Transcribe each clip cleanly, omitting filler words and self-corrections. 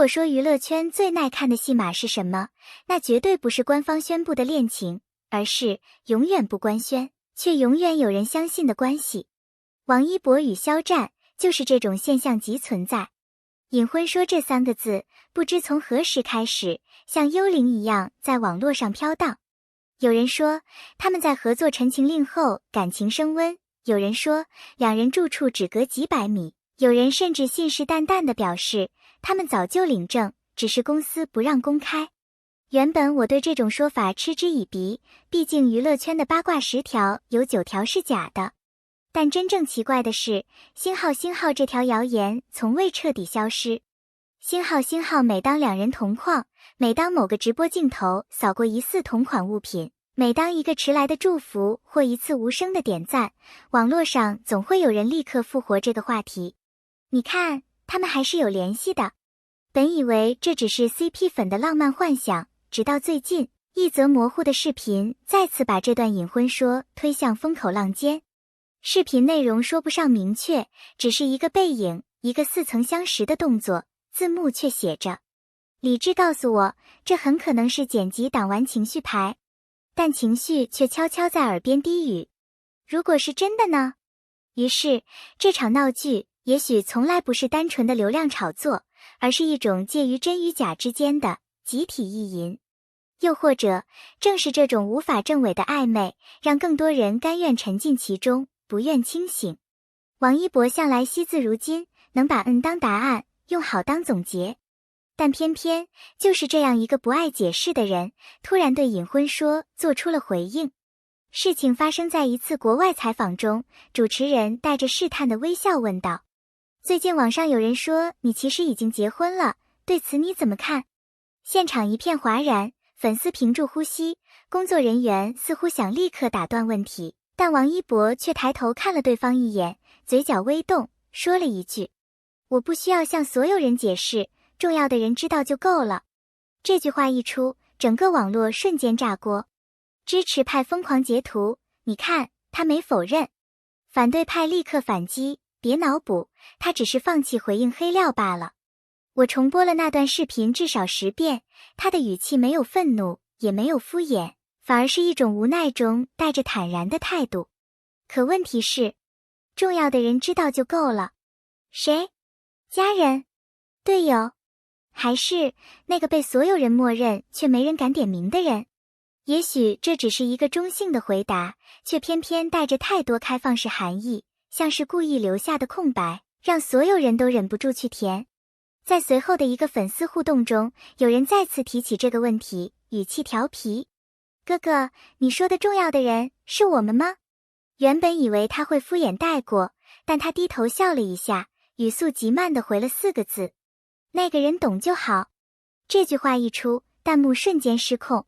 果说娱乐圈最耐看的戏码是什么，那绝对不是官方宣布的恋情，而是永远不官宣，却永远有人相信的关系。王一博与肖战就是这种现象级存在。隐婚说这3个字，不知从何时开始，像幽灵一样在网络上飘荡。有人说他们在合作《陈情令》后感情升温，有人说两人住处只隔几百米，有人甚至信誓旦旦地表示他们早就领证，只是公司不让公开。原本我对这种说法嗤之以鼻，毕竟娱乐圈的八卦10条有9条是假的。但真正奇怪的是，星号这条谣言从未彻底消失。星号每当两人同框，每当某个直播镜头扫过疑似同款物品，每当一个迟来的祝福或一次无声的点赞，网络上总会有人立刻复活这个话题。你看，他们还是有联系的。本以为这只是 CP 粉的浪漫幻想，直到最近，一则模糊的视频再次把这段隐婚说推向风口浪尖。视频内容说不上明确，只是一个背影，一个似曾相识的动作，字幕却写着：理智告诉我，这很可能是剪辑党玩情绪牌，但情绪却悄悄在耳边低语：如果是真的呢？于是，这场闹剧也许从来不是单纯的流量炒作，而是一种介于真与假之间的集体意淫。又或者，正是这种无法证伪的暧昧，让更多人甘愿沉浸其中，不愿清醒。王一博向来惜字如金，能把当答案，用好当总结。但偏偏就是这样一个不爱解释的人，突然对隐婚说做出了回应。事情发生在一次国外采访中，主持人带着试探的微笑问道：最近网上有人说你其实已经结婚了，对此你怎么看？现场一片哗然，粉丝屏住呼吸，工作人员似乎想立刻打断问题，但王一博却抬头看了对方一眼，嘴角微动，说了一句：我不需要向所有人解释，重要的人知道就够了。这句话一出，整个网络瞬间炸锅。支持派疯狂截图，你看，他没否认。反对派立刻反击，别脑补，他只是放弃回应黑料罢了。我重播了那段视频至少10遍，他的语气没有愤怒，也没有敷衍，反而是一种无奈中带着坦然的态度。可问题是，重要的人知道就够了。谁？家人？队友？还是那个被所有人默认却没人敢点名的人？也许这只是一个中性的回答，却偏偏带着太多开放式含义，像是故意留下的空白，让所有人都忍不住去填。在随后的一个粉丝互动中，有人再次提起这个问题，语气调皮：哥哥，你说的重要的人是我们吗？原本以为他会敷衍带过，但他低头笑了一下，语速极慢地回了4个字：那个人懂就好。这句话一出，弹幕瞬间失控。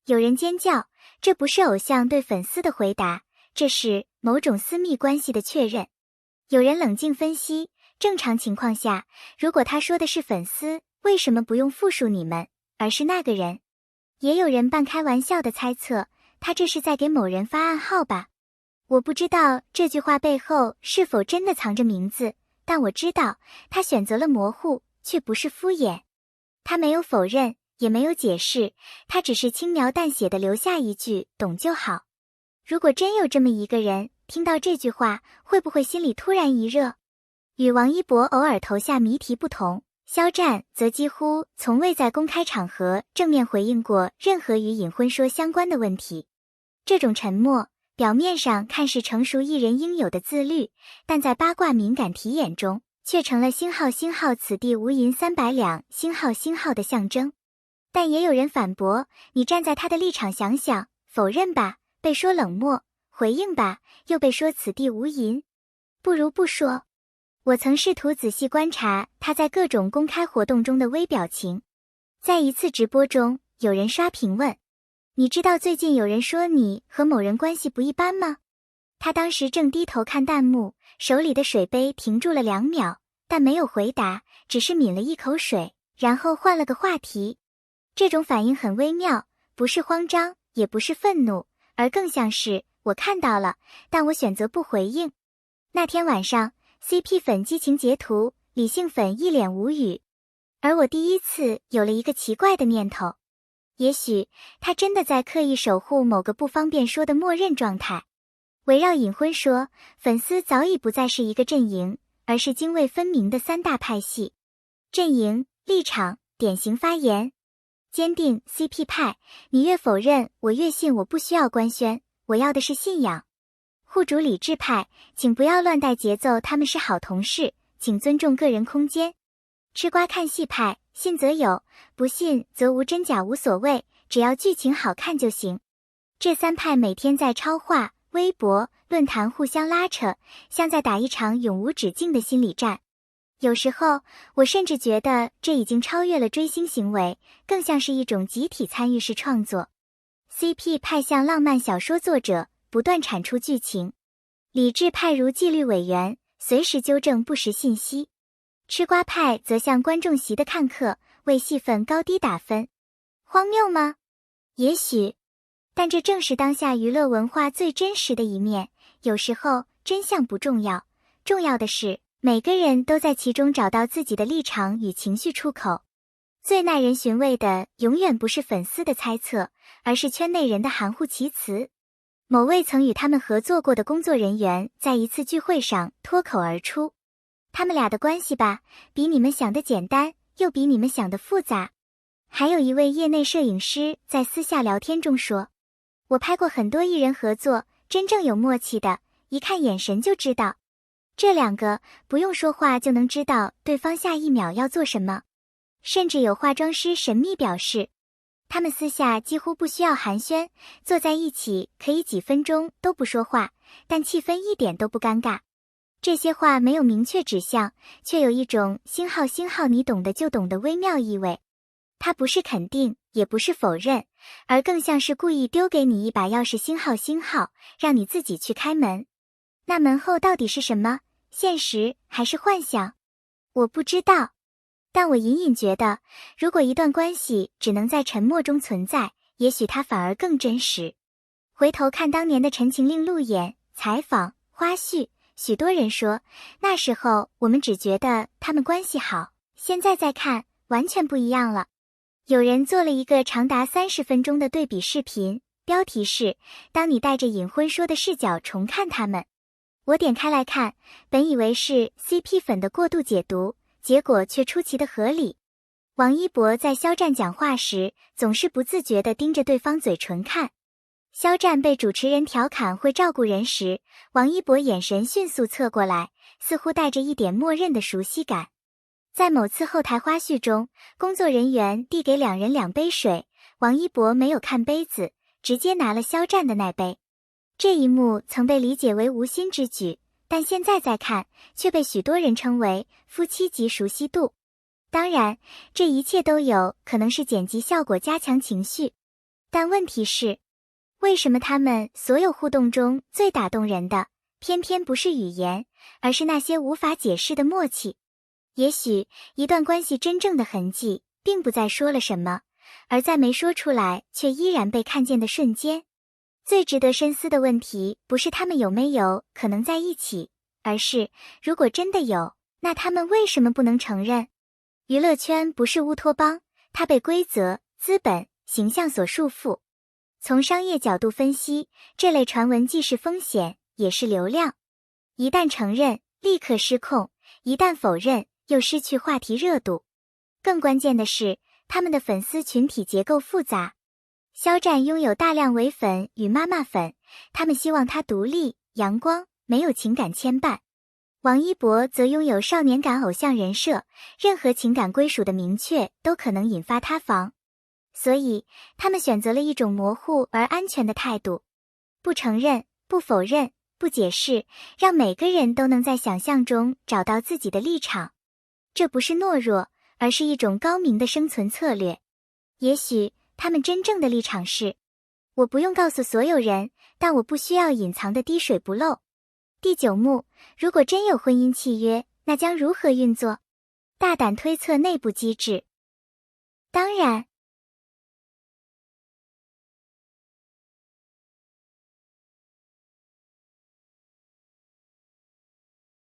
有人尖叫，这不是偶像对粉丝的回答，这是某种私密关系的确认。有人冷静分析，正常情况下，如果他说的是粉丝，为什么不用复述你们，而是那个人？也有人半开玩笑的猜测，他这是在给某人发暗号吧。我不知道这句话背后是否真的藏着名字，但我知道他选择了模糊，却不是敷衍。他没有否认，也没有解释，他只是轻描淡写的留下一句懂就好。如果真有这么一个人，听到这句话，会不会心里突然一热？与王一博偶尔投下谜题不同，肖战则几乎从未在公开场合正面回应过任何与隐婚说相关的问题。这种沉默，表面上看是成熟艺人应有的自律，但在八卦敏感题眼中，却成了星号此地无银300两星号的象征。但也有人反驳，你站在他的立场想想，否认吧，被说冷漠；回应吧，又被说此地无银。不如不说。我曾试图仔细观察他在各种公开活动中的微表情。在一次直播中，有人刷屏问：你知道最近有人说你和某人关系不一般吗？他当时正低头看弹幕，手里的水杯停住了2秒，但没有回答，只是抿了一口水，然后换了个话题。这种反应很微妙，不是慌张，也不是愤怒，而更像是我看到了，但我选择不回应。那天晚上，CP 粉激情截图，理性粉一脸无语。而我第一次有了一个奇怪的念头，也许他真的在刻意守护某个不方便说的默认状态。围绕隐婚说，粉丝早已不再是一个阵营，而是泾渭分明的三大派系。阵营、立场、典型发言。坚定 CP 派，你越否认，我越信我不需要官宣，我要的是信仰。护主理智派，请不要乱带节奏，他们是好同事，请尊重个人空间。吃瓜看戏派，信则有，不信则无，真假无所谓，只要剧情好看就行。这三派每天在超话、微博、论坛互相拉扯，像在打一场永无止境的心理战。有时候，我甚至觉得这已经超越了追星行为，更像是一种集体参与式创作。CP 派像浪漫小说作者，不断产出剧情；理智派如纪律委员，随时纠正不实信息；吃瓜派则像观众席的看客，为戏份高低打分。荒谬吗？也许，但这正是当下娱乐文化最真实的一面。有时候，真相不重要，重要的是每个人都在其中找到自己的立场与情绪出口。最耐人寻味的永远不是粉丝的猜测，而是圈内人的含糊其辞。某位曾与他们合作过的工作人员在一次聚会上脱口而出：他们俩的关系吧，比你们想的简单，又比你们想的复杂。还有一位业内摄影师在私下聊天中说：我拍过很多艺人合作，真正有默契的，一看眼神就知道。这两个不用说话就能知道对方下一秒要做什么。甚至有化妆师神秘表示，他们私下几乎不需要寒暄，坐在一起可以几分钟都不说话，但气氛一点都不尴尬。这些话没有明确指向，却有一种星号你懂的就懂的微妙意味。它不是肯定，也不是否认，而更像是故意丢给你一把钥匙星号，让你自己去开门。那门后到底是什么？现实还是幻想？我不知道。但我隐隐觉得，如果一段关系只能在沉默中存在，也许它反而更真实。回头看当年的《陈情令》路演、采访、花絮，许多人说，那时候我们只觉得他们关系好，现在再看，完全不一样了。有人做了一个长达30分钟的对比视频，标题是“当你带着隐婚说的视角重看他们”。我点开来看，本以为是 CP 粉的过度解读，结果却出奇的合理。王一博在肖战讲话时，总是不自觉地盯着对方嘴唇看。肖战被主持人调侃会照顾人时，王一博眼神迅速侧过来，似乎带着一点默认的熟悉感。在某次后台花絮中，工作人员递给两人2杯水，王一博没有看杯子，直接拿了肖战的那杯。这一幕曾被理解为无心之举，但现在再看，却被许多人称为夫妻级熟悉度。当然，这一切都有可能是剪辑效果加强情绪。但问题是，为什么他们所有互动中最打动人的，偏偏不是语言，而是那些无法解释的默契？也许，一段关系真正的痕迹，并不在说了什么，而在没说出来却依然被看见的瞬间。最值得深思的问题，不是他们有没有可能在一起，而是，如果真的有，那他们为什么不能承认？娱乐圈不是乌托邦，它被规则、资本、形象所束缚。从商业角度分析，这类传闻既是风险，也是流量。一旦承认，立刻失控；一旦否认，又失去话题热度。更关键的是，他们的粉丝群体结构复杂。肖战拥有大量伪粉与妈妈粉，他们希望他独立、阳光，没有情感牵绊。王一博则拥有少年感偶像人设，任何情感归属的明确都可能引发塌房。所以，他们选择了一种模糊而安全的态度，不承认、不否认、不解释，让每个人都能在想象中找到自己的立场。这不是懦弱，而是一种高明的生存策略。也许他们真正的立场是：我不用告诉所有人，但我不需要隐藏的滴水不漏。第9幕，如果真有婚姻契约，那将如何运作？大胆推测内部机制。当然，